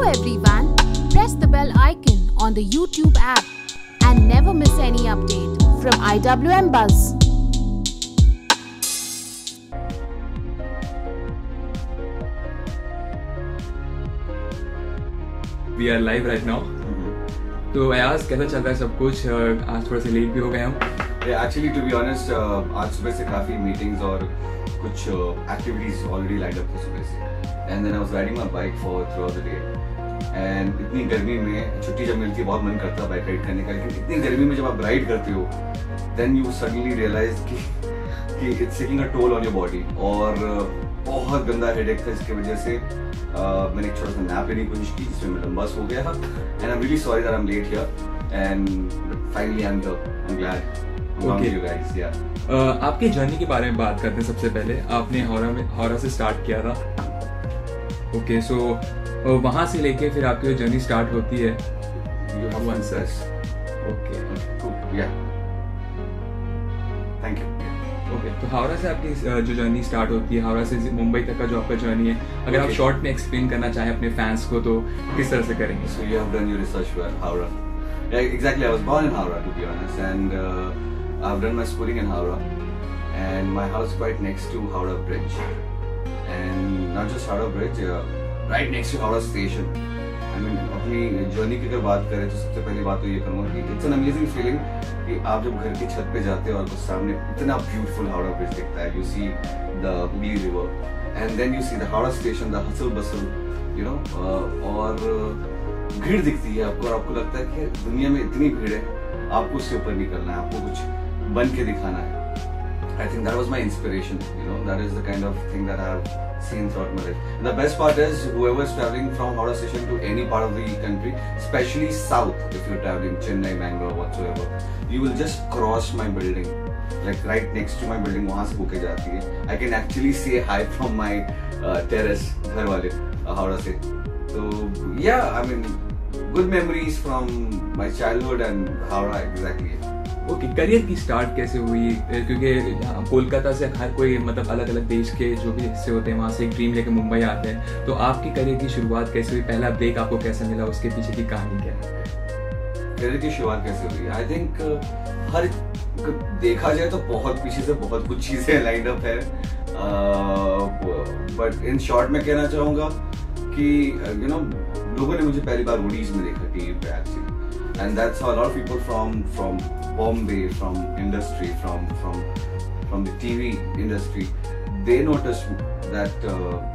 everyone, press the bell icon on the YouTube app and never miss any update from IWM Buzz. We are live right now. तो अयाज कैसा चल रहा है सब कुछ? आज थोड़ा सा लेट भी हो गए हम. Actually, to be honest, आज सुबह से काफ़ी मीटिंग्स और कुछ एक्टिविटीज ऑलरेडी लाइंड अप थे सुबह से. And then I was riding my bike for throughout the day. And इतनी गर्मी में छुट्टी जब मिलती है बहुत मन करता है बाइक राइड करने का, लेकिन इतनी गर्मी में जब आप राइड करते हो देन यू सडनली रियलाइज कि it's taking a toll on your body. और बहुत गंदा हेडेक था, इसकी वजह से मैंने एक छोटा सा नैप लेने की कोशिश की जिसमें मैं लंबा सो गया था. And I am really sorry that I am late here and finally I am glad. Okay. You guys, yeah. आपके जर्नी के बारे में बात करते हैं. सबसे पहले आपने हावड़ा से स्टार्ट किया था. ओके, सो वहाँ से लेके फिर आपकी जर्नी स्टार्ट होती है. You have one success. Okay, Cool. Yeah. Thank you. Okay. तो हावड़ा से आपकी जो जर्नी स्टार्ट होती है, हावड़ा से मुंबई तक का जो आपका जर्नी है, अगर आप शॉर्ट में एक्सप्लेन करना चाहें अपने फैंस को तो किस तरह से करेंगे? So you have done your research for Howrah. Yeah, exactly. I was born in Howrah, to be honest, and I've done my schooling in Howrah, and my house is quite next to Howrah Bridge, and not just Howrah Bridge, right next to Howrah Station. I mean, अपनी journey की अगर बात करें तो सबसे पहली बात तो ये करूँगा कि इट्स एन अमेजिंग फीलिंग कि आप जब घर की छत पे जाते हो और कुछ सामने इतना ब्यूटीफुल हावड़ा ब्रिज दिखता है. You see the Hooghly river and then you see the Howrah station, the hustle bustle, you know, और भीड़ दिखती है आपको और आपको लगता है कि दुनिया में इतनी भीड़ है, आपको उससे ऊपर निकलना है, आपको कुछ बन के दिखाना है. I think that was my inspiration, you know, that is the kind of thing that I have seen throughout my life. And the best part is whoever is traveling from Howrah station to any part of the country, especially south, if you're traveling Chennai, Bangalore, whatsoever, you will just cross my building, like right next to my building, वहाँ से होके जाती है. I can actually say hi from my terrace, घर वाले Howrah से. So yeah, I mean, good memories from my childhood and Howrah exactly. Okay, career की start कैसे हुई? क्योंकि कोलकाता से हर कोई मतलब अलग अलग देश के जो भी हिस्से होते हैं वहाँ से एक ड्रीम लेके मुंबई आते हैं. तो आपकी करियर की शुरुआत कैसे हुई? पहला ब्रेक आपको कैसे मिला? उसके पीछे की कहानी क्या है? करियर की शुरुआत कैसे हुई? आई थिंक हर देखा जाए तो बहुत पीछे से बहुत कुछ चीज़ें लाइंड अप है. बट इन शॉर्ट मैं कहना चाहूँगा कि यू नो, लोगों ने मुझे पहली बार रोडीज में देखा टीवी पे actually. And that's how a lot of people from Bombay, from industry, from the TV industry, they noticed that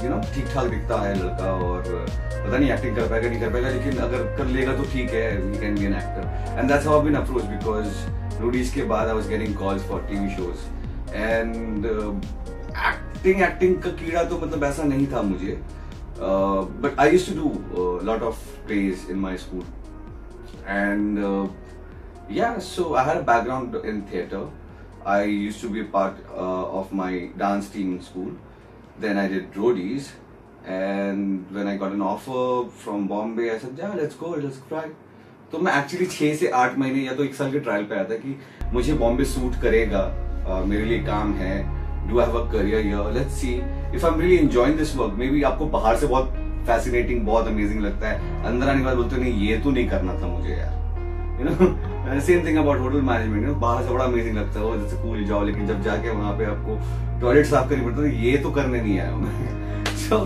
you know, ठीक ठाक दिखता है लड़का और पता नहीं एक्टिंग कर पाएगा नहीं कर पाएगा, लेकिन अगर कर लेगा तो ठीक है, he can be an actor. And that's how I've been approached because roadies के बाद I was getting calls for TV shows. And acting का कीड़ा तो मतलब ऐसा नहीं था मुझे, but I used to do a lot of plays in my school. And yeah, so I had a background in theatre. I used to be a part of my dance team in school. Then I did roadies, and when I got an offer from Bombay, I said, "Yeah, let's go, let's try." तो मैं actually 6 से 8 महीने या तो 1 साल के trial पे आया था कि मुझे बॉम्बे सूट करेगा, मेरे लिए काम है, do I have a career here? Let's see if I'm really enjoying this work. Maybe आपको बाहर से बहुत फैसिनेटिंग, बहुत अमेजिंग लगता है, अंदर आने के बाद बोलते नहीं ये तो नहीं करना था मुझे यार. You know, same thing about hotel management. You know, बाहर से बड़ा अमेजिंग लगता है, वो जैसे कूल जाओ, लेकिन जब जाके वहाँ पे आपको टॉयलेट साफ करनी पड़ता है, ये तो करने नहीं आया मैं. सो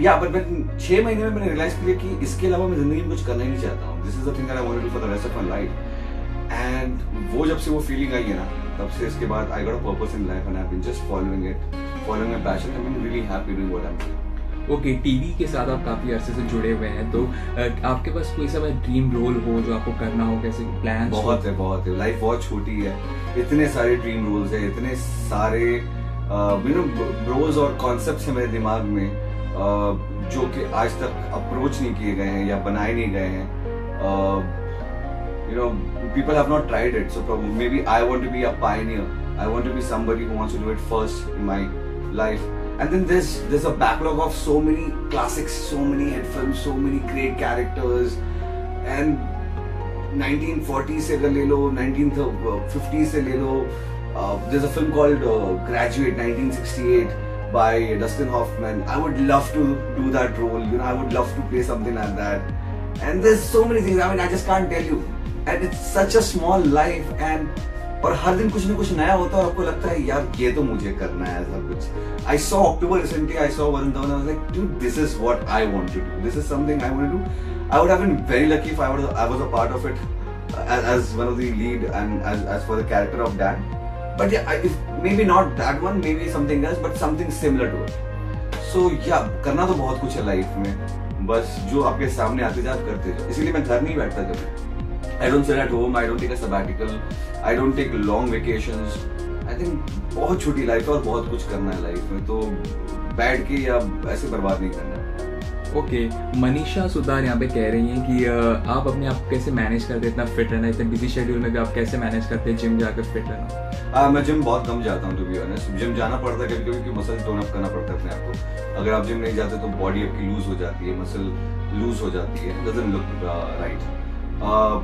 या बट मैं 6 महीने में मैंने रियलाइज किया कि इसके अलावा मैं जिंदगी में कुछ करना ही नहीं चाहता हूँ. This is the thing that I want to do for the rest of my life. एंड वो जब से वो फीलिंग आई है ना, तब से इसके बाद I got a purpose in life and I have been just following it, following my passion. I am really happy doing what I am doing. Okay, TV के साथ आप काफ़ी अरसे से जुड़े हुए हैं, तो आपके पास कोई सा ड्रीम रोल हो जो आपको करना हो? कैसे प्लान? बहुत है. लाइफ बहुत छोटी है, इतने सारे ड्रीम रोल्स है, इतने सारे यू नो रोल्स और कॉन्सेप्ट्स हैं मेरे दिमाग में जो कि आज तक अप्रोच नहीं किए गए हैं या बनाए नहीं गए हैं. You know, people have not tried it, so maybe I want to be a pioneer. I want to be somebody who wants to do it first in my life. And then there's a backlog of so many classics, so many hit films, so many great characters. And 1940 से अगर ले लो, 1950 से ले लो. There's a film called Graduate, 1968. by Dustin Hoffman. I would love to do that role. You know, I would love to play something like that. And there's so many things. I mean, I just can't tell you. And it's such a small life. And और हर दिन कुछ ना कुछ नया होता है और आपको लगता है यार ये तो मुझे करना है ऐसा कुछ. I saw October recently. I saw Varun Dhawan. I was like, dude, this is what I want to do. This is something I want to do. I would have been very lucky if I was a part of it as one of the lead and as for the character of Dan. But yeah, if maybe not that one, maybe something else, but something similar to it. So yeah, करना तो बहुत कुछ है life में. बस जो आपके सामने आते जाए आप करते जाओ. इसीलिए मैं घर नहीं बैठता कभी. I don't sit at home. I don't take a sabbatical. I don't take long vacations. I think बहुत छोटी लाइफ है और बहुत कुछ करना है लाइफ में, तो बैठ के या ऐसे बर्बाद नहीं करना. ओके, मनीषा सुतार यहाँ पे कह रही हैं कि आप अपने आप को कैसे मैनेज करते हैं, इतना फिट रहना, इतने बिजी शेड्यूल में भी आप कैसे मैनेज करते हैं जिम जाकर फिट रहना? मैं जिम बहुत कम जाता हूँ, टू बी ऑनेस्ट. जिम जाना पड़ता है कभी कभी कि मसल टोन अप करना पड़ता है अपने आप को. अगर आप जिम नहीं जाते तो बॉडी आपकी लूज हो जाती है, मसल लूज हो जाती है, doesn't look right.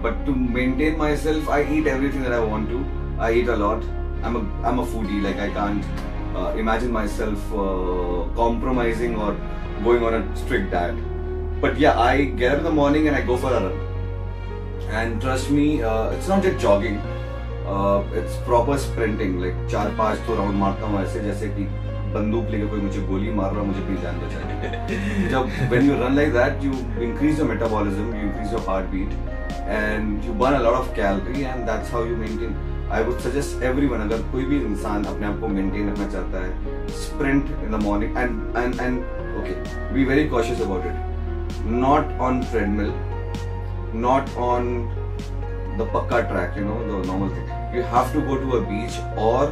But to maintain myself, I eat everything that I want to. I eat a lot. I'm a foodie. Like I can't imagine myself compromising or going on a strict diet. But yeah, I get up in the morning and I go for a run. And trust me, it's not just jogging. It's proper sprinting. Like 4-5 तो round मारता हूँ ऐसे जैसे कि बंदूक लेके कोई मुझे गोली मार रहा, मुझे भी जान बचानी. जब when you run like that, you increase your metabolism, you increase your heartbeat, and you burn a lot of calorie, and that's how you maintain. I would suggest everyone, अगर कोई भी इंसान अपने आप को maintain रखना चाहता है, sprint in the morning and okay, be very cautious about it. Not on treadmill, not on the pakka track, you know, the normal thing. You have to go to a beach or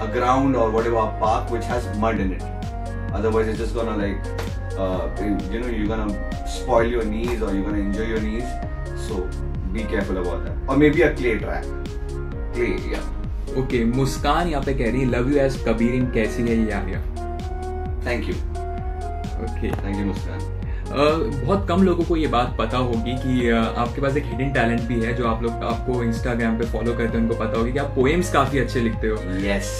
a ground or whatever, a park which has mud in it. Otherwise it's just gonna like you know, you're gonna spoil your knees or you're gonna injure your knees. So be careful about that. Or maybe a clay track. Clay, yeah. Okay, Muskan यहाँ पे कह रही है love you as Kabir in, कैसी है ये Arya? Thank you. Okay, thank you Muskan. बहुत कम लोगों को ये बात पता होगी कि आपके पास एक हिडन टैलेंट भी है. जो आप लोग आपको इंस्टाग्राम पे फॉलो करते हैं उनको पता होगी कि आप पोएम्स काफी अच्छे लिखते हो. यस.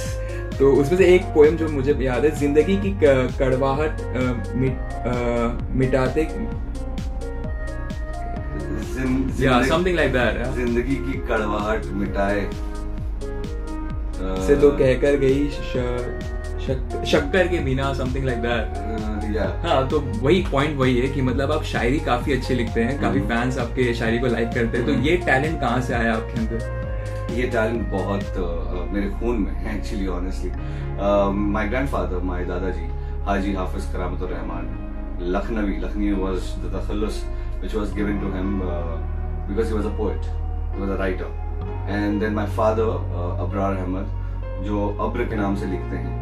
तो उसमें से एक पोएम जो मुझे याद है, जिंदगी की कड़वाहट मिटाते, समथिंग लाइक दैट. जिंदगी की कड़वाहट मिटाए से तो कहकर गई शक्कर के बिना, समथिंग लाइक दैट. हाँ, तो वही पॉइंट वही है कि मतलब आप शायरी काफी अच्छी लिखते हैं, काफी फैंस आपके शायरी को लाइक करते हैं. तो ये टैलेंट कहाँ से आया आपके अंदर? ये टैलेंट बहुत मेरे खून में है actually, honestly. My grandfather, my दादाजी हाजी हाफिज करामतुर Rahman Lucknowi was the takhallus which was given to him because he was a poet, he was a writer. And then my father Abrar Ahmad, जो अब्र के नाम से लिखते हैं,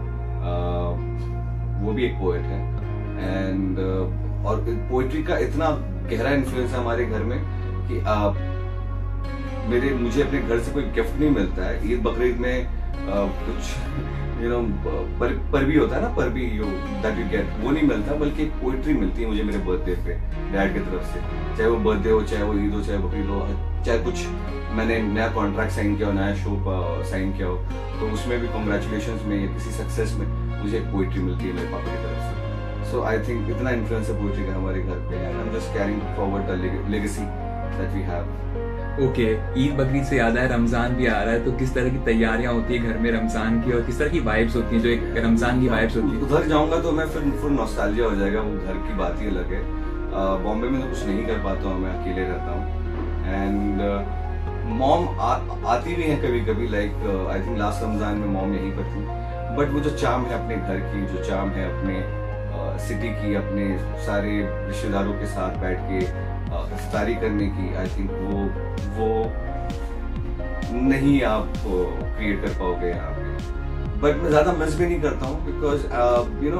वो भी एक पोएट है. एंड और पोइट्री का इतना गहरा इन्फ्लुएंस है हमारे घर में कि मुझे अपने घर से कोई गिफ्ट नहीं मिलता है. ईद बकरीद में कुछ यू नो पर भी होता है ना, पर भी दैट यू गेट, वो नहीं मिलता, बल्कि एक पोइट्री मिलती है मुझे मेरे बर्थडे पे डैड की तरफ से. चाहे वो बर्थडे हो, चाहे वो ईद हो, चाहे बकरीद हो, चाहे कुछ मैंने नया कॉन्ट्रैक्ट साइन किया हो, नया शो साइन किया हो, तो उसमें भी कॉन्ग्रेचुलेशंस में या किसी सक्सेस में मुझे एक पोइट्री मिलती है मेरे पापा की तरफ से. सो आई थिंक इतना इन्फ्लुएंस है पोइट्री का हमारे घर पे, and I am just carrying forward the legacy that we have. Okay, Eid Bakrid से याद है रमजान भी आ रहा है, तो किस तरह की तैयारियां होती है घर में रमजान की, और किस तरह की वाइब्स होती हैं जो एक रमजान की वाइब्स होती है? उधर जाऊंगा तो मैं फिर फुल नॉस्टैल्जिया हो जाएगा, वो घर की बात ही अलग है. बॉम्बे में तो कुछ नहीं कर पाता हूँ, मैं अकेले रहता हूँ. एंड मॉम आती भी है कभी कभी, like I think last Ramzan में मॉम यहीं पर थी. बट वो जो चार्म है अपने घर की, जो चार्म है अपने सिटी की, अपने सारे रिश्तेदारों के साथ बैठ के इफ्तारी करने की, आई थिंक वो नहीं आप क्रिएट कर पाओगे यहाँ पे. बट मैं ज़्यादा मिस भी नहीं करता हूँ, because you know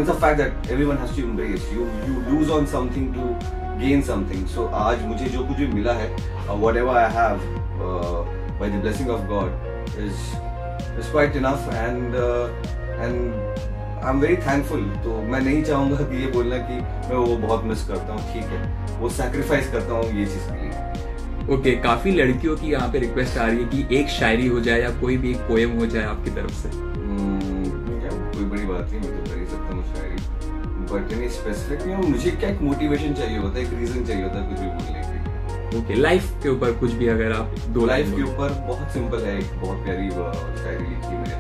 it's a fact that everyone has to embrace. You lose on something to gain something. So आज मुझे जो कुछ भी मिला है, whatever I have by the blessing of God is quite enough, and I'm very thankful. तो मैं नहीं चाहूँगा कि ये बोलना कि मैं वो बहुत मिस करता हूँ. ठीक है, वो सैक्रिफाइस करता हूँ ये चीज़ के लिए. ओके, काफी लड़कियों की यहाँ पे रिक्वेस्ट आ रही है कि एक शायरी हो जाए या कोई भी एक पोएम हो जाए आपकी तरफ से। कोई बड़ी बात नहीं, मैं तो कर ही सकता हूँ शायरी, बट एनी स्पेसिफिक मुझे क्या एक मोटिवेशन चाहिए होता है, एक रीजन चाहिए होता है कुछ भी बोलने के। ओके, लाइफ के ऊपर कुछ भी अगर आप दो लाइफ के ऊपर बहुत सिंपल है, एक बहुत प्यारी शायरी लिखी मैंने।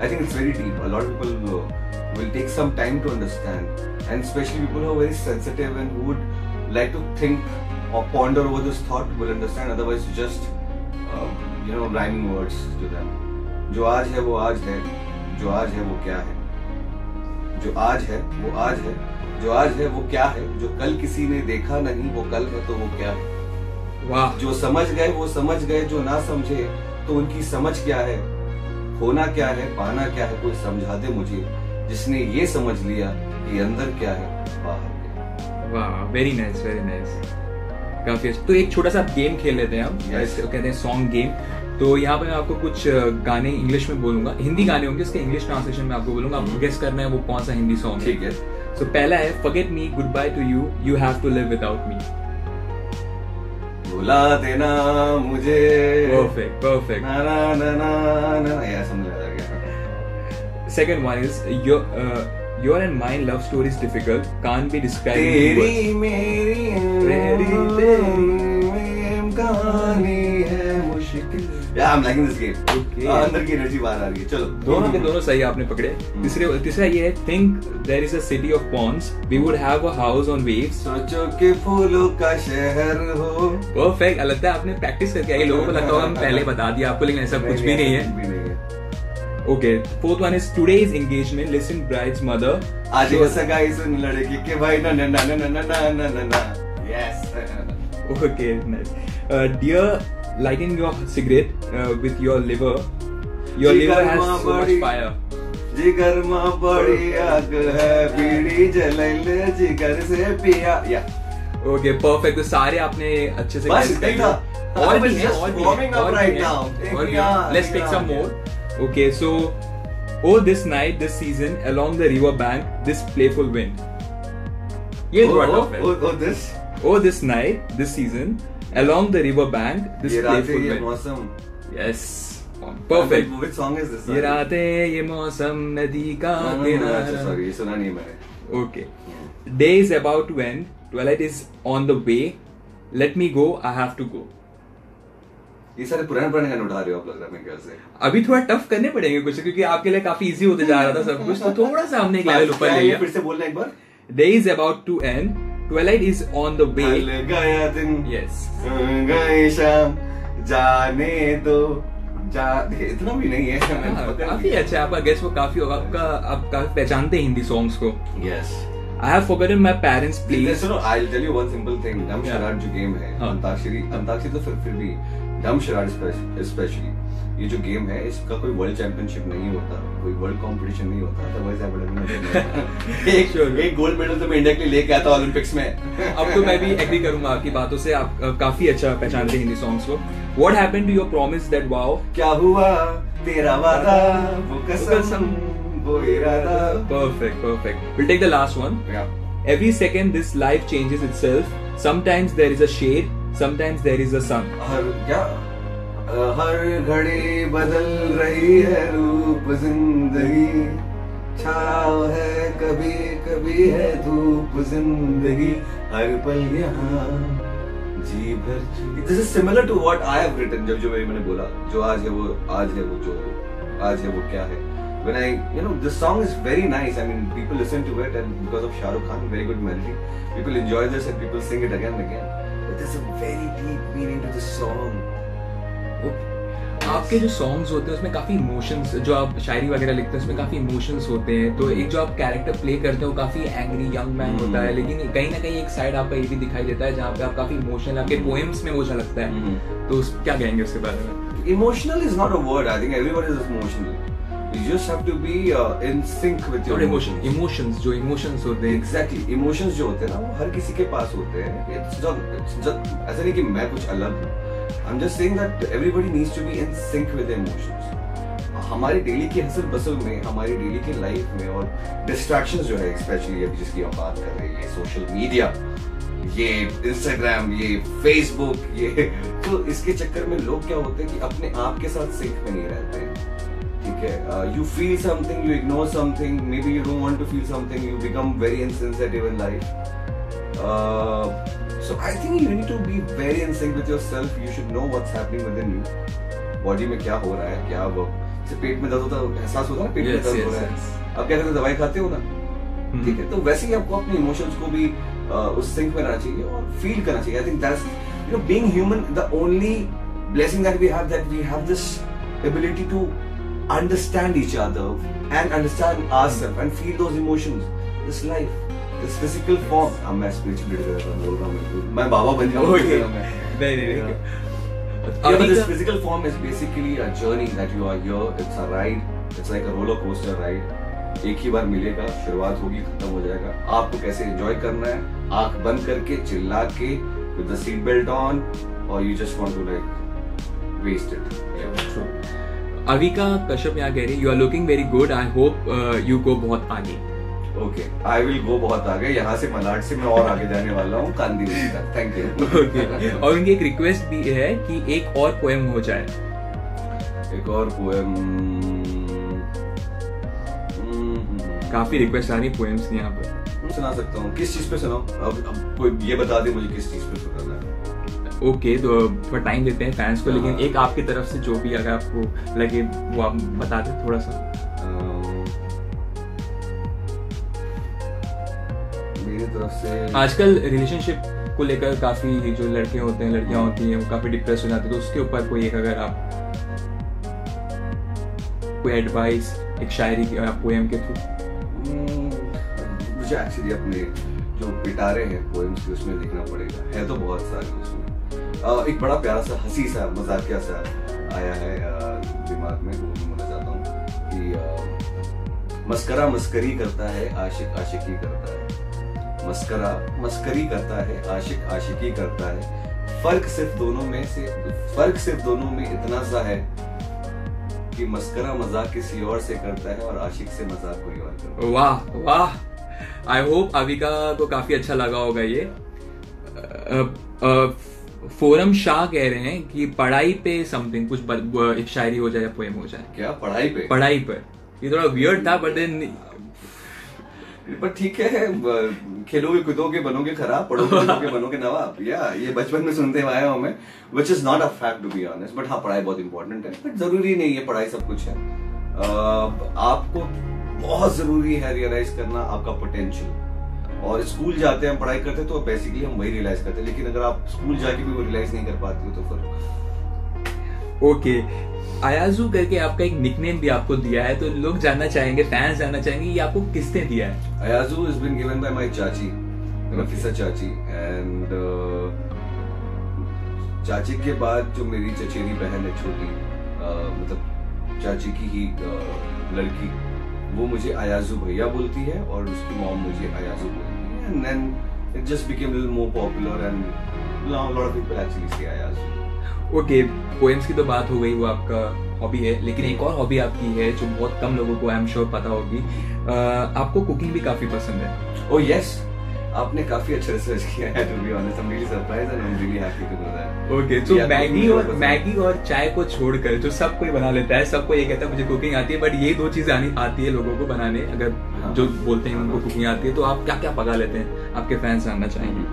I think it's very deep, a lot of people will take some time to understand, and specially people who are very sensitive and who would like to think or ponder over this thought will understand, otherwise just rhyming words to them. जो आज है वो आज है, जो आज है वो क्या है, जो आज है वो आज है, जो आज है वो क्या है, जो कल किसी ने देखा नहीं वो कल है तो वो क्या है। वाह। जो समझ गए वो समझ गए, जो ना समझे तो उनकी समझ क्या है, होना क्या है पाना क्या है, कोई समझा दे मुझे, जिसने ये समझ लिया कि अंदर क्या है बाहर क्या। वाह, वेरी नाइस, वेरी नाइस, काफी अच्छा। तो एक छोटा सा गेम खेल लेते हैं हम, इसको कहते हैं सॉन्ग गेम। तो यहाँ पे मैं आपको कुछ गाने इंग्लिश में बोलूंगा, हिंदी गाने होंगे, उसके इंग्लिश ट्रांसलेशन में आपको बोलूंगा, आपको गेस करना है वो कौन सा हिंदी सॉन्ग है। ठीक है। सो पहला है forget me goodbye to you, you have to live without me. भुला देना मुझे। Perfect, perfect. ना ना ना ना ना, ये समझ आ गया। Second one is your and mine love story is difficult, can't be described in तेरी words. मेरी प्रेम कहानी है मुश्किल। Yeah, I'm liking this game. Okay. अंदर की एनर्जी बाहर आ रही है। चलो, दोनों के दोनों सही आपने पकड़े। तीसरा ये है think there is a city of ponds, we would have a house on waves. सोचो कि फूलों का शहर हो। परफेक्ट। लगता है आपने प्रैक्टिस करके आए, लोगों को लगता होगा हम पहले बता दिया आपको, लेकिन ऐसा कुछ भी नहीं है। Okay, fourth one is today's engagement. Listen, bride's mother. आज ये सगाई सुन लड़की के भाई ना ना ना ना ना ना ना ना ना। Yes. Okay, nice. Dear, lighting your cigarette with your liver. Your liver has so much fire. जिगर माँ बड़ी आग है, बीड़ी जलाई ले जिगर से पिया। Yeah. Okay, perfect. तो सारे आपने अच्छे से बस guess कर नहीं लिया। था। और I was भी है, just और भी warming है, up और right भी है, now. और भी है। Let's take some more. Okay, so oh this night, this season, along the river bank, this playful wind. ये थोड़ा tough है। Oh this. Oh this night, this season, along the river bank, this ये रातें playful ये wind. मौसम। Yes, perfect. Which song is this? ये रातें ये मौसम नदी का किनारा। Sorry, ये सुना नहीं मैंने। Okay. Day is about to end. Twilight is on the way. Let me go. I have to go. ये सारे पुराने गाने उठा रहे हो आप, लग रहा है मेरे ख्याल से। अभी थोड़ा टफ करने पड़ेंगे कुछ, क्योंकि आपके लिए काफी इजी होते जा रहा था सब कुछ, तो थोड़ा सा हमने एक लेवल ऊपर ले लिया। फिर से बोलना एक बार। Day is about to end. Twilight is on the way. ढल गया दिन, Yes. गई शाम, जाने दो जा। इतना भी नहीं है। हाँ, काफी अच्छा है आपका गेस, वो काफी होगा आपका, आप काफी पहचानते हैं हिंदी सॉन्ग्स को। Yes. I have forgotten my parents' please. सुनो, I'll tell you one simple thing. डम शराड जो गेम है, हाँ। अंताक्षरी तो फिर भी डम शराड स्पेशली ये जो गेम है, इसका कोई वर्ल्ड चैंपियनशिप नहीं होता, कोई वर्ल्ड कंपटीशन नहीं होता, अदरवाइज आई वुड एक गोल्ड मेडल तो मैं इंडिया के लिए लेके आता ओलंपिक्स में। अब तो मैं भी एग्री करूंगा आपकी बातों से, आप काफी अच्छा पहचानते हैं हिंदी सॉन्ग्स को। What happened to your promise that wow? क्या हुआ तेरा वादा, वो कसम वो इरादा। Perfect, perfect. We'll take the last one. Yeah. Every second this life changes itself. Sometimes there is a shade, sometimes there is a sun. हर घड़ी बदल रही है रूप जिंदगी, छाव है कभी कभी है धूप जिंदगी, हर पल यहाँ जी भर। This is similar to what I have written, जो मैंने बोला, जो आज है वो आज है वो जो आज है वो क्या है। When this song is very nice. I mean, people listen to it, and because of Shah Rukh Khan, very good melody, people enjoy this and people sing it again and again. But there's a very deep meaning to this song. आपके जो songs होते हैं उसमें काफी emotions, जो आप शायरी वगैरह लिखते हैं उसमें काफी इमोशंस होते हैं। तो एक जो आप कैरेक्टर प्ले करते हैं वो काफी एंग्री यंग मैन होता है, लेकिन कहीं ना कहीं एक साइड आपका ये भी दिखाई देता है जहाँ पे आप काफी इमोशनल, आपके पोएम्स में वो लगता है। तो क्या कहेंगे उसके बारे में? Emotional is not a word. I think everybody is emotional. You just have to be in sync with your emotions. Emotions, जो emotions होते हैं। Exactly, emotions जो होते हैं ना, वो हर किसी के पास होते हैं। It's just ऐसा नहीं कि मैं कुछ अलग हूँ। I'm just saying that everybody needs to be in sync with their emotions. हमारी डेली की हसल बसल में, हमारी डेली की लाइफ में, और डिस्ट्रैक्शंस जो है, स्पेशली अभी जिसकी हम बात कर रहे हैं, सोशल मीडिया, ये इंस्टाग्राम, ये फेसबुक, ये तो इसके चक्कर में लोग क्या होते हैं कि अपने आप के साथ सिंक में नहीं रहते हैं, ठीक है। You feel something, you ignore something, maybe you don't want to feel something, you become very insensitive in life. So I think you need to be very in sync with yourself. You should know what's happening within you. Body में क्या हो रहा है, क्या वो जैसे पेट में दर्द होता है, एहसास होता है ना पेट में दर्द हो रहा है, अब क्या करते हो, दवाई खाते हो ना, ठीक है। तो वैसे ही आपको अपने इमोशंस को भी उस सिंक में रहना चाहिए और फील करना चाहिए। I think that's you know being human, the only blessing that we have this ability to understand each other and understand ourselves and feel those emotions. This life, this physical form. अब मैं spiritual बोल रहा हूँ, मैं बाबा बन जाऊँ। नहीं। Yeah, but this physical form is basically a journey that you are here. It's a ride. It's like a roller coaster ride. एक ही बार मिलेगा, शुरुआत होगी, खत्म हो जाएगा। आपको कैसे एंजॉय करना है, आंख बंद करके, चिल्ला के, with the seat belt on, or you just want to like waste it. True. Avika Kashyap यहाँ कह रही है, you are looking very good, I hope you go बहुत आगे। ओके, आई विल गो बहुत आगे, यहाँ से मलाड से मैं और आगे जाने वाला हूँ, कांदी तक। Thank you. ओके, और उनकी एक रिक्वेस्ट भी है कि एक और पोएम हो जाए। एक और पोएम, काफी रिक्वेस्ट आ रही है पोएम्स की यहाँ पर। सुना सकता हूँ, किस चीज पे सुनाऊँ? अब कोई ये बता दे मुझे किस चीज पे सुनाना है। ओके, तो थोड़ा टाइम देते हैं फैंस को, लेकिन एक आपकी तरफ से जो भी अगर आपको लगे वो आप बता दें थोड़ा सा। मेरी तरफ से आजकल रिलेशनशिप को लेकर काफी जो लड़के होते हैं, लड़कियां होती हैं, वो काफी डिप्रेस हो जाते हैं, तो उसके ऊपर कोई एक अगर आप कोई एडवाइस, एक शायरी पोएम के थ्रू। मुझे एक्चुअली अपने जो पिटारे हैं पोएम्स के उसमें देखना पड़ेगा, है तो बहुत सारे उसमें। एक बड़ा प्यारा सा हंसी सा मजाकिया सा आया है दिमाग में, वो मैं बोलना चाहता हूँ कि मस्करा मस्करी करता है, आशिक आशिकी करता है। मस्करा मस्करी करता है, आशिक आशिकी करता है। फर्क सिर्फ दोनों में इतना सा है कि मस्करा मजाक किसी और से करता है और आशिक से मजाक कोई और करता है। वाह वाह, आई होप अविका को काफी अच्छा लगा होगा ये। फोरम शाह कह रहे हैं कि पढ़ाई पे समथिंग कुछ एक शायरी हो जाए या पोएम हो जाए। क्या पढ़ाई पे? पढ़ाई पर ये थोड़ा वियर्ड था, बट देन पर ठीक है, खेलोगे कूदोगे बनोगे खराब, पढ़ोगे कूदोगे बनोगे नवाब। या ये बचपन में सुनते आया हूं मैं, which is not a fact to be honest, but हाँ पढ़ाई बहुत इंपॉर्टेंट है, बट जरूरी नहीं है पढ़ाई सब कुछ है। आपको बहुत जरूरी है रियलाइज करना आपका पोटेंशियल। और स्कूल जाते हैं, पढ़ाई करते हैं, तो बेसिकली हम वही रियलाइज करते हैं, लेकिन अगर आप स्कूल जाके भी वो रियलाइज नहीं कर पाते हो तो फिर ओके। अयाजू करके आपका एक निकनेम भी आपको दिया है, तो लोग जानना चाहेंगे, फैंस जानना चाहेंगे ये आपको किसने दिया है? अयाजू is been given by my chachi, Nafisa चाची, एंड चाची के बाद जो मेरी चचेरी बहन है छोटी, मतलब चाची की ही लड़की, वो मुझे अयाजू भैया बोलती है और उसकी मॉम मुझे अयाजू बोलती है, and then it just became little more popular and lot of people actually say Ayaju. Okay, poems की तो बात हो गई, वो आपका हॉबी है, लेकिन एक और हॉबी आपकी है जो बहुत कम लोगों को आई एम श्योर पता होगी, आपको कुकिंग भी काफी पसंद है। ओह यस, आपने काफी अच्छा रिसर्च किया है, to be honest, I am really surprised and I am really happy to know that. Okay, तो मैगी और चाय को छोड़कर जो सब कोई बना लेता है, सबको ये कहता है मुझे कुकिंग आती है, बट ये दो चीजें आती है लोगों को बनाने, अगर जो बोलते हैं उनको कुकिंग आती है, तो आप क्या क्या पका लेते हैं? आपके फैंस जानना चाहेंगे।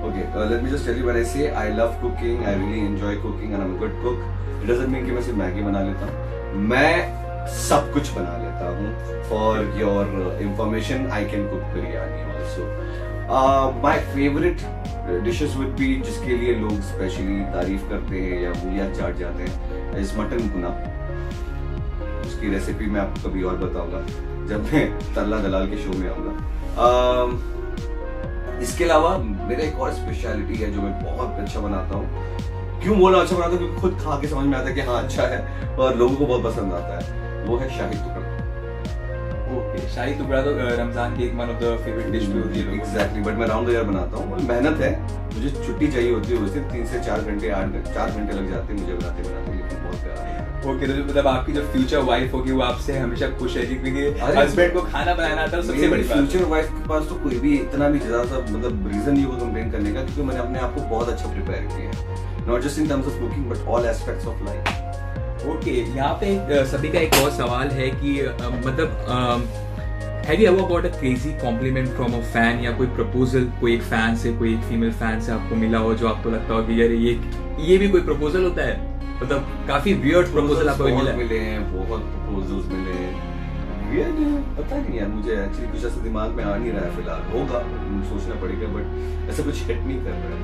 Okay, let me just tell you, when I say I love cooking, I really enjoy cooking and I'm a good cook. It doesn't mean कि मैं सिर्फ मैगी बना लेता हूँ, मैं सब कुछ बना लेता हूँ। For your information, I can cook biryani also. My favorite dishes would be, जिसके लिए लोग स्पेशली तारीफ करते हैं या उंगलियां चाट जाते हैं, is मटन भुना। उसकी रेसिपी मैं आपको कभी और बताऊंगा जब मैं तल्ला दलाल के शो में आऊंगा। इसके अलावा मेरा एक और स्पेशलिटी है जो मैं बहुत अच्छा बनाता हूँ। क्यों बोला अच्छा बनाता हूँ? क्योंकि खुद खा के समझ में आता है कि हाँ अच्छा है और लोगों को बहुत पसंद आता है, वो है शाही टुकड़ा। ओके, शाही टुकड़ा तो रमजान की एक one of the favourite dish भी होती है। एग्जैक्टली, बट मैं राउंड द ईयर बनाता हूँ, मेहनत है, मुझे छुट्टी चाहिए होती है उस दिन 3 से 4 घंटे 4 घंटे लग जाते हैं मुझे बनाते बनाते, लेकिन बहुत प्यारा है। ओके, तो मतलब आपकी जो फ्यूचर वाइफ होगी वो आपसे हमेशा खुश रहेगी, क्योंकि हस्बैंड को खाना बनाना आता है सबसे बड़ी बात। फ्यूचर वाइफ के पास तो कोई भी इतना भी ज्यादा मतलब रीजन नहीं होगा कंप्लेन करने का, क्योंकि मैंने अपने आप को बहुत अच्छा प्रिपेयर किया है, not just in terms of cooking but all aspects of life. Okay, यहाँ पे सभी का एक और सवाल है कि मतलब Have you ever got a crazy compliment from a fan या कोई प्रपोजल कोई एक फैन से, कोई एक फीमेल फैन से आपको मिला हो जो आपको लगता हो कि यार ये भी कोई प्रपोजल होता है? मतलब काफी वियर्ड प्रपोजल आपको मिले हैं, बहुत प्रपोजल्स मिले हैं। वियर्ड पता नहीं यार, मुझे एक्चुअली कुछ ऐसा दिमाग में आ नहीं रहा है फिलहाल, होगा सोचना पड़ेगा, बट ऐसा कुछ हिट नहीं कर रहा है।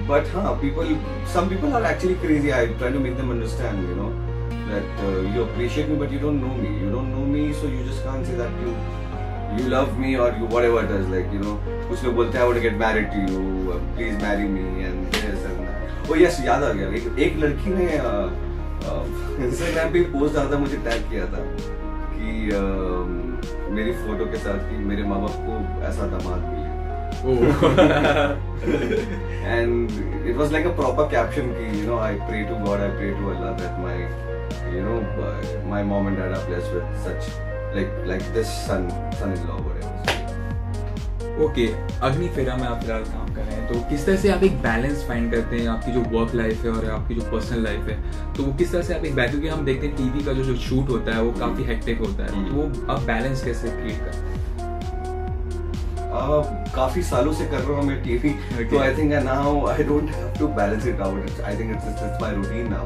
बट हाँ, some people are actually crazy. I try to make them understand, you know, that you appreciate me but you don't know me, so you just can't say that you love me or you whatever it is, like, you know, कुछ लोग बोलते हैं I want to get married to you, please marry me and this and that। Oh yes, याद आ गया, एक लड़की ने Instagram पे पोस्ट डाला था, मुझे टैग किया था कि मेरी फोटो के साथ कि मेरे माँ बाप को ऐसा दामाद मिले। And it was like a proper caption कि, you know, I pray to God, I pray to Allah that my mom and dad are blessed with such like this son-in-law whatever। Okay, अग्नि फेरा में आप फिलहाल काम कर रहे हैं, तो किस तरह से आप एक बैलेंस फाइंड करते हैं आपकी जो वर्क लाइफ है और आपकी जो पर्सनल लाइफ है, तो वो किस तरह से आप एक बैलेंस, क्योंकि हम देखते हैं टीवी का जो शूट होता है वो काफी हेक्टिक होता है, तो वो आप बैलेंस कैसे क्रिएट करते हैं? काफी सालों से कर रहा हूँ मैं टीवी, तो I think now I don't have to balance it out, I think it's my routine now.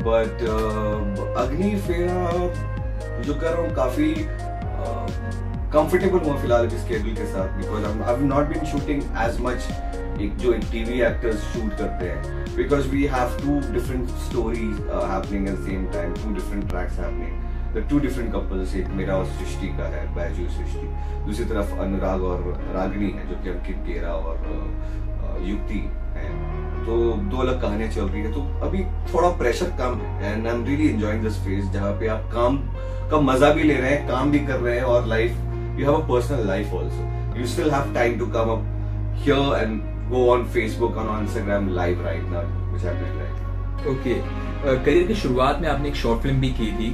But Agni Phera जो कर रहा हूँ काफी कंफर्टेबल हूँ फिलहाल इस स्केड्यूल के साथ, because I have not been shooting as much जो एक टीवी एक्टर्स शूट करते हैं, because we have 2 different stories happening at the same time, 2 different tracks happening, the 2 different couples, एक मेरा और सृष्टि का है, बैजू सृष्टि, दूसरी तरफ अनुराग और रागिनी है जो कि अंकित गेरा और युक्ति है, तो 2 अलग कहानियां चल रही है, तो अभी थोड़ा प्रेशर कम है and I am really enjoying this phase जहाँ पे आप काम का मजा भी ले रहे हैं, काम भी कर रहे हैं, और life you have a personal life also, you still have time to come up here and go on Facebook and on Instagram live right now, which I'm doing right now। Okay, career की शुरुआत में आपने एक short film भी की थी,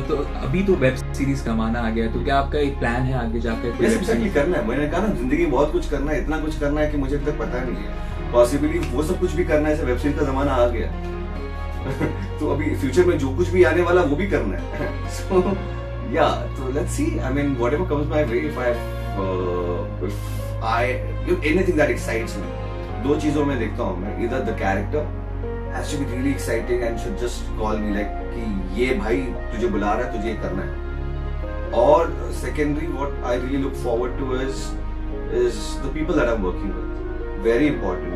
तो अभी तो वेब सीरीज कमाना आ गया, तो क्या आपका एक प्लान है आगे जाकर कोई वेब सीरीज करना है? मैंने कहा ना, जिंदगी में बहुत कुछ करना है, इतना कुछ करना है कि मुझे तक पता नहीं है, पॉसिबली वो सब कुछ भी करना है, वेब सीरीज का जमाना आ गया तो अभी फ्यूचर में जो कुछ भी आने वाला वो भी करना है so yeah, so let's see, I mean whatever comes my way, if I anything that excites me, 2 चीजों में देखता हूँ मैं, either the character has to be really exciting and should just call me like कि ये भाई तुझे बुला रहा है, तुझे ये करना है, और secondary what I really look forward to is the people that I'm working with, very important,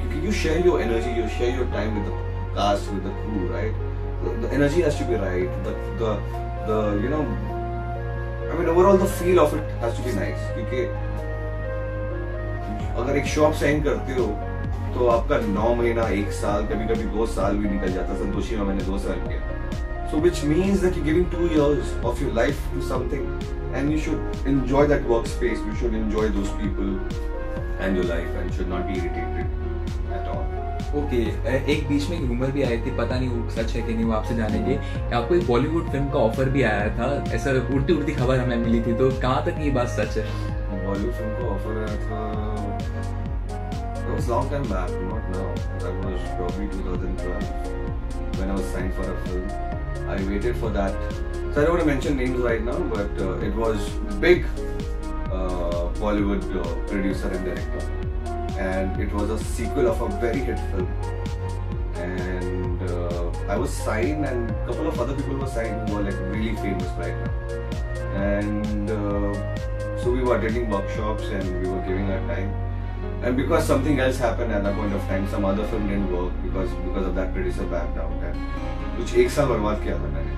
क्योंकि you share your energy, you share your time with the cast, with the crew, right? The energy has to be right, the you know, I mean overall the feel of it has to be nice, क्योंकि अगर एक shop sign करते हो तो आपका 9 महीना 1 साल कभी 2 साल भी निकल जाता, संतोषी में मैंने 2 साल किया, so which means that you're giving 2 years of your life to something and you should enjoy that workspace, you should enjoy those people and your life and should not be irritated at all। Okay, एक बीच में एक rumour भी आई थी, पता नहीं वो सच है कि नहीं, वो आपसे जानेंगे, आपको एक बॉलीवुड फिल्म का ऑफर भी आया था, ऐसा उड़ती खबर हमें मिली थी, तो कहाँ तक ये बात सच है? बॉलीवुड फिल्म का ऑफर आया था, that was long time back, not now, that was probably 2012 when I was signed for a film, I waited for that, so I don't want to mention names right now, but it was big Bollywood producer and director, and it was a sequel of a very hit film, and I was signed and a couple of other people were signed who were like really famous right now, and so we were attending workshops and we were giving our time, and because something else happened at that point of time, some other film didn't work because of that producer backed out, and कुछ 1 साल बर्बाद किया था मैंने,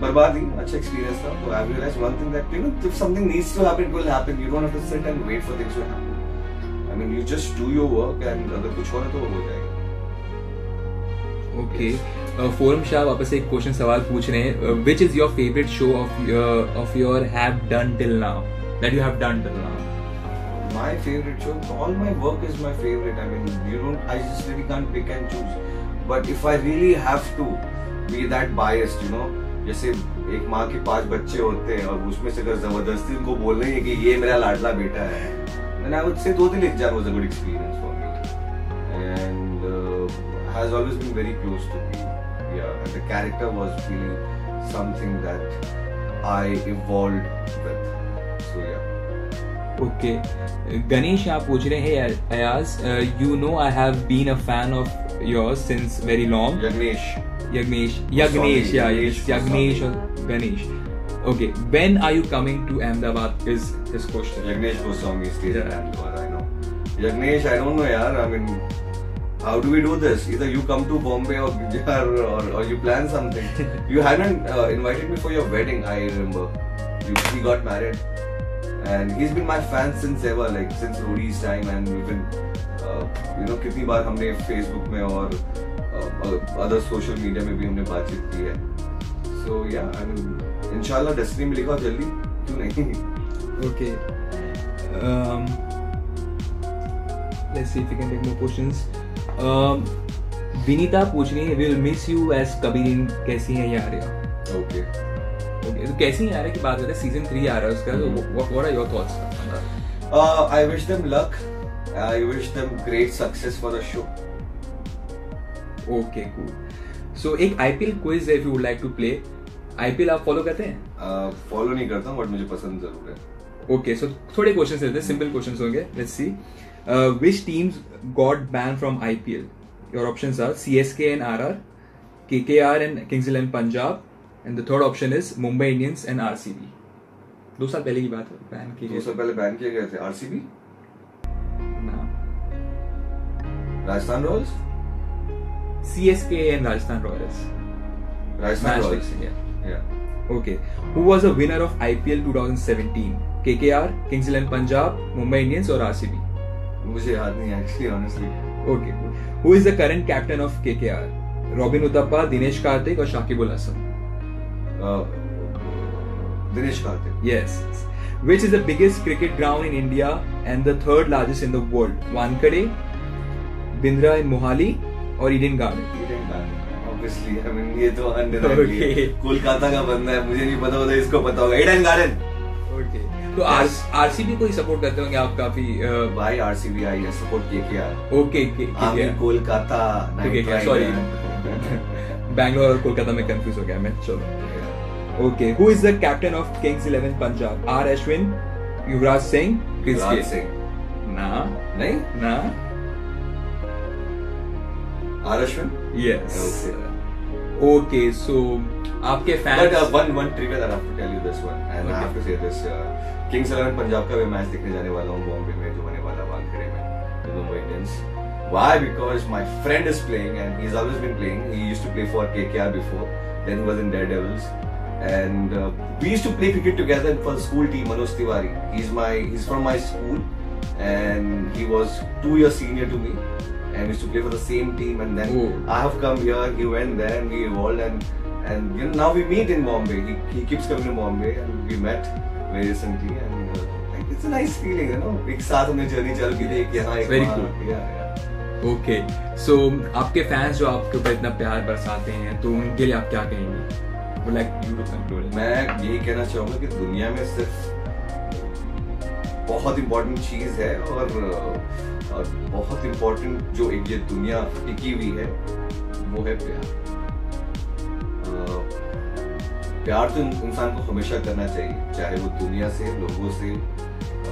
बर्बाद ही अच्छा experience था, तो I realized one thing that, you know, if something needs to happen, it will happen, you don't have to sit and wait for things to happen, I mean, you just do your work and अगर कुछ हो रहा तो वो हो जाएगा। Okay, forum Shah वापस एक क्वेश्चन सवाल पूछ रहे हैं, which is your favorite show of your have done till now, that you have done till now? my favorite show. All my work is my favorite. I mean, I just really can't pick and choose. But if I really have to be that biased, you know, जैसे एक माँ के 5 बच्चे होते हैं और उसमें से अगर जबरदस्ती उनको बोलना है कि ये मेरा लाडला बेटा है, then I would say दो दिल एक जान was a good experience for me, and has always been very close to me. Yeah, and the character was really something that I evolved with. So yeah. Okay, Ganesh यहाँ पूछ रहे हैं Ayaz, you know I have been a fan of yours since very long. Yagnesh, yeah, Yagnesh or Ganesh. Okay, when are you coming to Ahmedabad is his question. Yagnesh Goswami stays in Ahmedabad, I know. Yagnesh, I don't know yaar, I mean, how do we do this? Either you come to Bombay or you plan something. You hadn't invited me for your wedding, I remember. He got married. And he's been my fan since ever, like since Rudy's time, and we've been, you know, कितनी बार हमने Facebook में और other social media में भी हमने बातचीत की है. So yeah, I mean, इंशाल्लाह डेस्टिनी में लिखा जल्दी, क्यों नहीं? Okay. Let's see if we can take more questions. Vinita पूछ रही है, we'll miss you as Kabir कैसी है यार? Okay. Okay, तो कैसी है यार की बात करते हैं, सीजन 3 आ रहा है उसका, तो what are your thoughts on that? I wish them luck. I wish them great success for the show. Okay, cool. So एक IPL quiz if you would like to play. IPL आप follow करते हैं? Follow नहीं करता हूँ, but मुझे पसंद जरूर है. Okay, so थोड़े क्वेश्चंस लेते हैं, सिंपल क्वेश्चंस होंगे. Let's see. Which teams got banned from IPL? Your options are CSK and RR, KKR and Kings XI Punjab, and the third option is Mumbai Indians and RCB. 2 साल पहले की बात है, ban किए गए. 2 साल पहले बैन किए गए थे. RCB? ना. Rajasthan Royals? CSK and Rajasthan Royals. Rajasthan Match Royals. fixing, yeah. Yeah. Okay. Who was the winner of IPL 2017? KKR, Kings XI Punjab, Mumbai Indians or RCB? मुझे याद नहीं actually, honestly. Okay. Who is the current captain of KKR? Robin Uthappa, Dinesh Karthik or Shakib Al Hasan? Dinesh Karthik. Yes. Which is the biggest cricket ground in India and the third largest in the world? Wankhede, Bindra in Mohali or Eden Garden? Eden Garden. Obviously, I mean ये तो undeniably Okay. Kolkata का बंदा है, मुझे नहीं पता होता, इसको पता होगा. Eden Garden. Okay. तो RCB को ही सपोर्ट करते होंगे आप काफी. भाई RCB आई है, support KKR. Okay. Aamir Kolkata. Sorry. Bangalore और कोलकाता में कंफ्यूज हो गया मैं. चलो. Okay. Who is the captain of Kings XI Punjab? R. Ashwin, Yuvraj Singh, Chris Yuvraj Gayle. Singh. ना. नहीं? ना. R. Ashwin? Yes. Okay. Okay. So आपके fans. But one trivia that I have to tell you this one, and I have to say this. Kings XI Punjab का भी match देखने जाने वाला हूँ बॉम्बे में, जो होने वाला वानखेड़े में, with Mumbai Indians. Why? Because my friend is playing and he's always been playing. He used to play for KKR before. Then he was in Daredevils. And we used to play cricket together for the school team. Manoj Tiwari. He's from my school, and he was 2 years senior to me. And we used to play for the same team. And then I have come here. He went there, and we evolved. And you know, now we meet in Bombay. He keeps coming to Bombay, and we met very recently. And like, it's a nice feeling, you know. एक साथ हमने journey चालू की थी, एक यहाँ एक Very वहाँ. cool. Yeah. Okay. So आपके फैंस जो आपके ऊपर इतना प्यार बरसाते हैं, तो उनके लिए आप क्या कहेंगे? Would like you to conclude. मैं यही कहना चाहूँगा कि दुनिया में सिर्फ बहुत इम्पोर्टेंट चीज़ है और बहुत इम्पोर्टेंट जो एक ये दुनिया टिकी हुई है वो है प्यार. प्यार तो इंसान को हमेशा करना चाहिए, चाहे वो दुनिया से, लोगों से,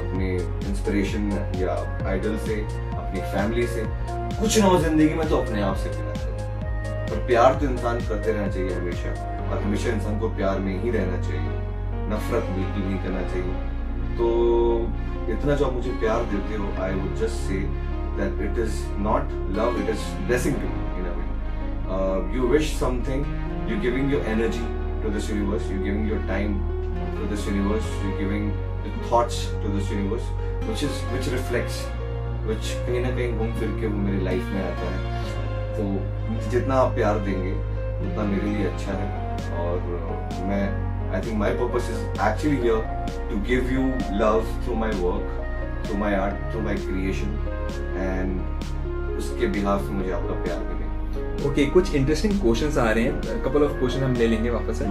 अपने इंस्पिरेशन या आइडल से, अपनी फैमिली से. कुछ ना हो जिंदगी में तो अपने आप से प्यार करो. पर प्यार तो इंसान करते रहना चाहिए हमेशा, और हमेशा इंसान को प्यार में ही रहना चाहिए. नफरत बिल्कुल नहीं करना चाहिए. तो इतना जो आप मुझे प्यार देते हो, I would just say that it is not love, it is blessing to in a way. You wish something, you giving your energy to this universe, you giving your time to this universe, you giving thoughts to this universe, which reflects, which कहीं ना कहीं घूम फिर के वो मेरी life में आता है. तो जितना आप प्यार देंगे उतना मेरे लिए अच्छा है. और मैं I think my purpose is actually here to give you love through my work through my art, through my creation, and उसके behalf में मुझे आपका प्यार मिले। ओके, कुछ इंटरेस्टिंग क्वेश्चंस आ रहे हैं, कपल ऑफ क्वेश्चन हम ले लेंगे वापस से।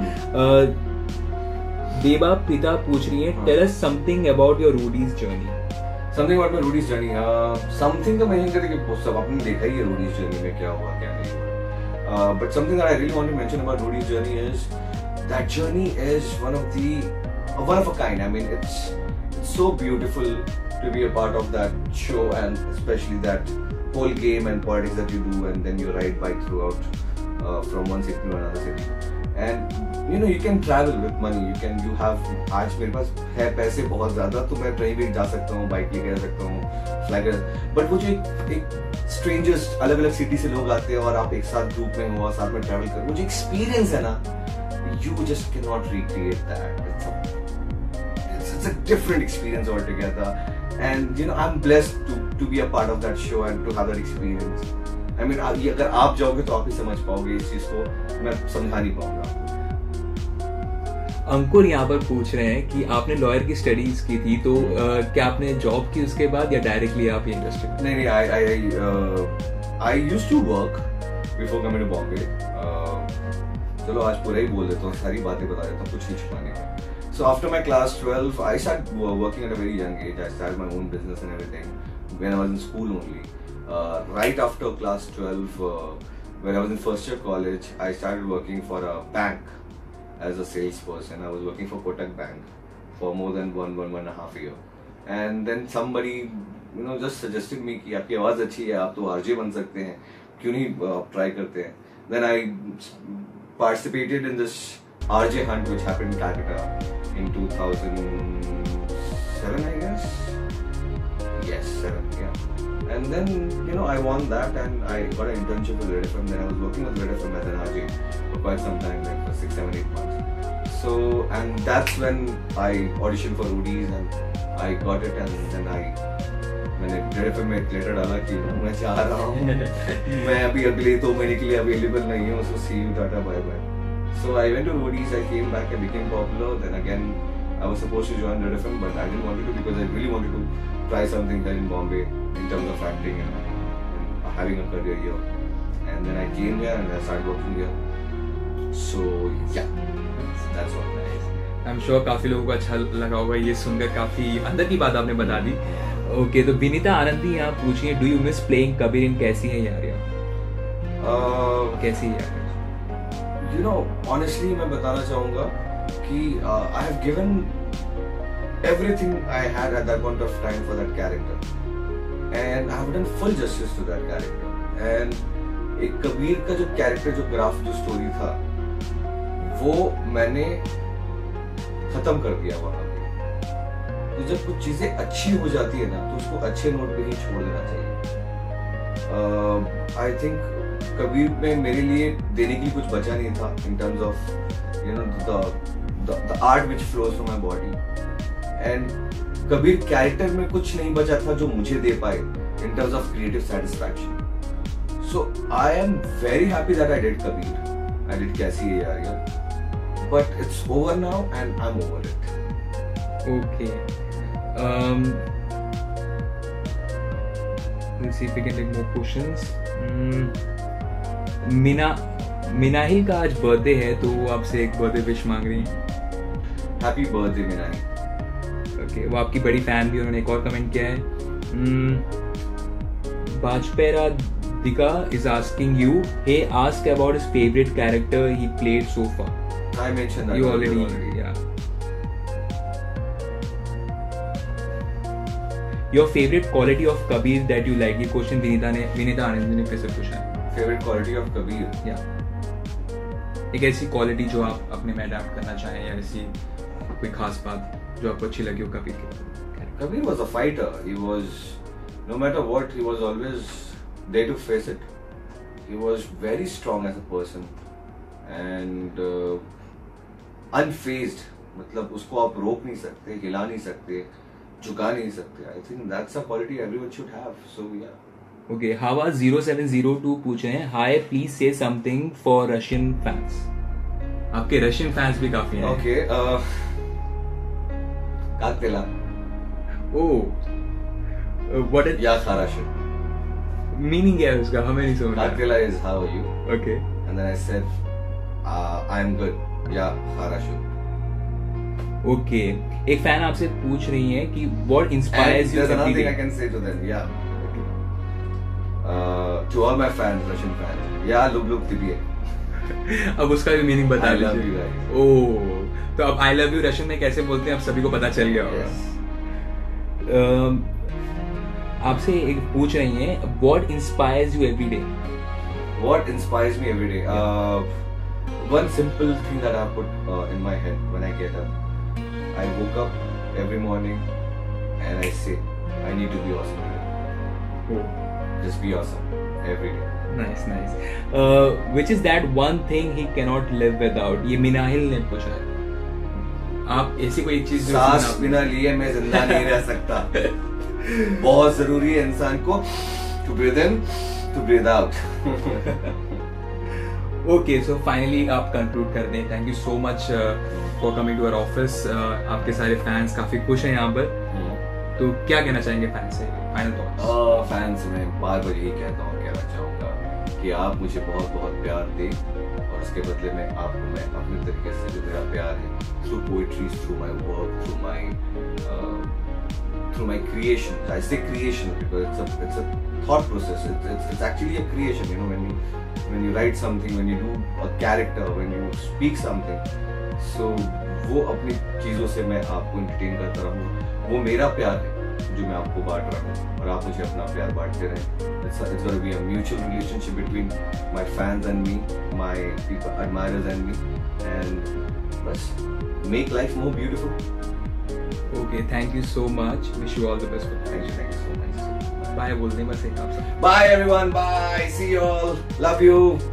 देवा पिता पूछ रही है, tell us something about your Roadies journey. Something about my Roadies journey, something तो मैं नहीं कहता कि सब आपने देखा ही है रूडीज जर्नी में क्या हुआ क्या नहीं हुआ, but something that I really want to mention about Roadies journey is that journey is one of a kind. I mean it's so beautiful to be a part of that show, and especially that whole game and politics that you do, and then you ride bike throughout from one city to another city, and you know you can travel with money, you have, आज मेरे पास है पैसे बहुत ज़्यादा तो मैं कहीं भी जा सकता हूँ, बाइक लेके जा सकता हूँ, फ्लाई कर, बट वो जो एक स्ट्रेंजर्स अलग अलग सिटी से लोग आते हैं और आप एक साथ ग्रुप में हो और साथ में ट्रैवल कर, वो जो एक्सपीरियंस है ना, you just cannot recreate that. It's a different experience altogether, and you know I'm blessed to be a part of that show and to have that experience. I mean, अगर आप जाओगे तो आप ही समझ पाओगे इस चीज को, मैं समझा नहीं पाऊंगा। अंकुर यहाँ पर पूछ रहे हैं कि आपने लॉयर की स्टडीज की थी, तो क्या आपने जॉब की उसके बाद या डायरेक्टली आप ये इंडस्ट्री? नहीं, I used to work before coming to Bombay. चलो आज पूरा ही बोल देता हूँ, सारी बातें बता देता हूँ, कुछ नहीं छुपाने का। So after my class 12, I started working at a very young age. I started my own business and everything when I was in school only. Right after class 12, when I was in first year college, I started working for a bank as a salesperson. I was working for Kotak Bank for more than one and a half year. And then somebody, you know, just suggested me कि आपकी आवाज़ अच्छी है, आप तो RJ बन सकते हैं, क्यों नहीं आप try करते हैं? Then I participated in this RJ hunt which happened in Calcutta in 2007, I guess. Yes, 7, yeah. And then, you know, I won that and I got an internship with Red FM. Then I was working with Red FM as an RJ for quite some time, like for 6, 7, 8 months. So, and that's when I auditioned for Rudy's and I got it, and then मैंने Red FM में एक letter डाला कि मैं चाह रहा हूँ, मैं अभी अगले 2 महीने के लिए अवेलेबल नहीं हूँ, so see you, tata, bye bye. So I went to Rudy's, I came back, I became popular. Then again, I was supposed to join Red FM, but I didn't want to because I really wanted to try something here in Bombay in terms of acting and having a career here. And then I came here and I started working here. So yeah, that's what it is. I'm sure काफी लोगों को अच्छा लगा होगा ये सुनकर, काफी अंदर की बात आपने बता दी। ओके, तो विनीता आनंदी यहाँ पूछिए, do you miss playing Kabir in कैसी है यार? कैसी है यार? You know, honestly, मैं बताना चाहूँगा कि I have given everything I had at that point of time for that character, and I have done full justice to that character. And एक कबीर का जो character, जो ग्राफ, जो story था, वो मैंने खत्म कर दिया वहाँ पे। तो जब कुछ चीजें अच्छी हो जाती है ना, तो उसको अच्छे नोट पे ही छोड़ देना चाहिए। I think कबीर में मेरे लिए देने के लिए कुछ बचा नहीं था in terms of, you know, the art which flows from my body, and Kabir character में कुछ नहीं बचा था जो मुझे दे पाए in terms of creative satisfaction. So I am very happy that I did Kabir, I did कैसी है यार, but it's over now and I'm over it. Okay. Let's see if we can take more questions. Minahil का आज birthday है, तो वो आपसे एक बर्थडे विश मांग रही है। Happy birthday Minahil. ओके, वो आपकी बड़ी फैन भी, उन्होंने एक और कमेंट किया है। बाजपेरा दिका is asking you, he ask about his favourite character he played so far. I mention that you already, या your favourite quality of Kabir that you like. ये क्वेश्चन विनीता आनंद ने फिर से पूछा है। फेवरेट क्वालिटी ऑफ कबीर, या एक ऐसी क्वालिटी जो आप अपने में अडैप्ट करना चाहें, या ऐसी कोई खास बात जो आपको अच्छी लगी हो कबीर के? Kabir was a fighter. He was, no matter what, he was always there to face it. He was very strong as a person and unfazed. मतलब उसको आप रोक नहीं सकते, हिला नहीं सकते, झुका नहीं सकते. I think that's a quality everyone should have. So yeah. Okay, Hawa 0702 पूछ रहे हैं, Hi, please say something for Russian fans. आपके रशियन फैंस भी काफी हैं. Okay, Kaktela. Oh, what is या खाराशु. मीनिंग क्या है उसका? हमें नहीं समझ आया. Akela is how are you? Okay And then I said, I'm good. या खाराशु. ओके. एक फैन आपसे पूछ रही है कि what And inspires you there's another every thing I day? can say to them. Yeah. To all my fans, Russian fans. Yeah, lub tibiye. अब उसका भी मीनिंग बता I love you दीजिए. guys. ओह, तो अब आई लव यू रशियन में कैसे बोलते हैं अब सभी को पता चल गया होगा. Yes. आपसे एक पूछ रही हैं what inspires you every day? What inspires me every day? One simple thing that I put in my head when I get up. I woke up every morning and I say, I need to be awesome today. Just be awesome every day. Nice nice. Which is that one thing he can not live without? ये मिनाहिल ने पूछा है. आप ऐसी कोई एक चीज जो सांस बिना लिए मैं जिंदा नहीं रह सकता. बहुत जरूरी है इंसान को to breathe in, to breathe out. Okay so finally आप कंक्लूड कर दें. Thank you so much for coming to our office. आपके सारे फैंस काफी खुश हैं यहाँ पर, तो क्या कहना चाहेंगे फैंस से? Final thoughts. फैंस में बार बार यही कहना चाहूँगा कि आप मुझे बहुत बहुत प्यार दें और उसके बदले में आपको मैं अपने तरीके से जो मेरा प्यार है through poetry, through my work, through my creation. I say creation because it's a thought process. It's actually a creation. You know, when you write something, when you do a character, when you speak something, so वो अपनी चीजों से मैं आपको entertain करता रहूँ. वो मेरा प्यार है जो मैं आपको बांट रहा हूँ और आप मुझे अपना प्यार बांटते रहें. It's going to be a mutual relationship between my fans and me, my people, admirers and me, and बस make life more beautiful. Okay thank you so much. Wish you all the best. Thank you so much. Bye बोल दें बस एक आपसे. Bye everyone. Bye. See you all. Love you.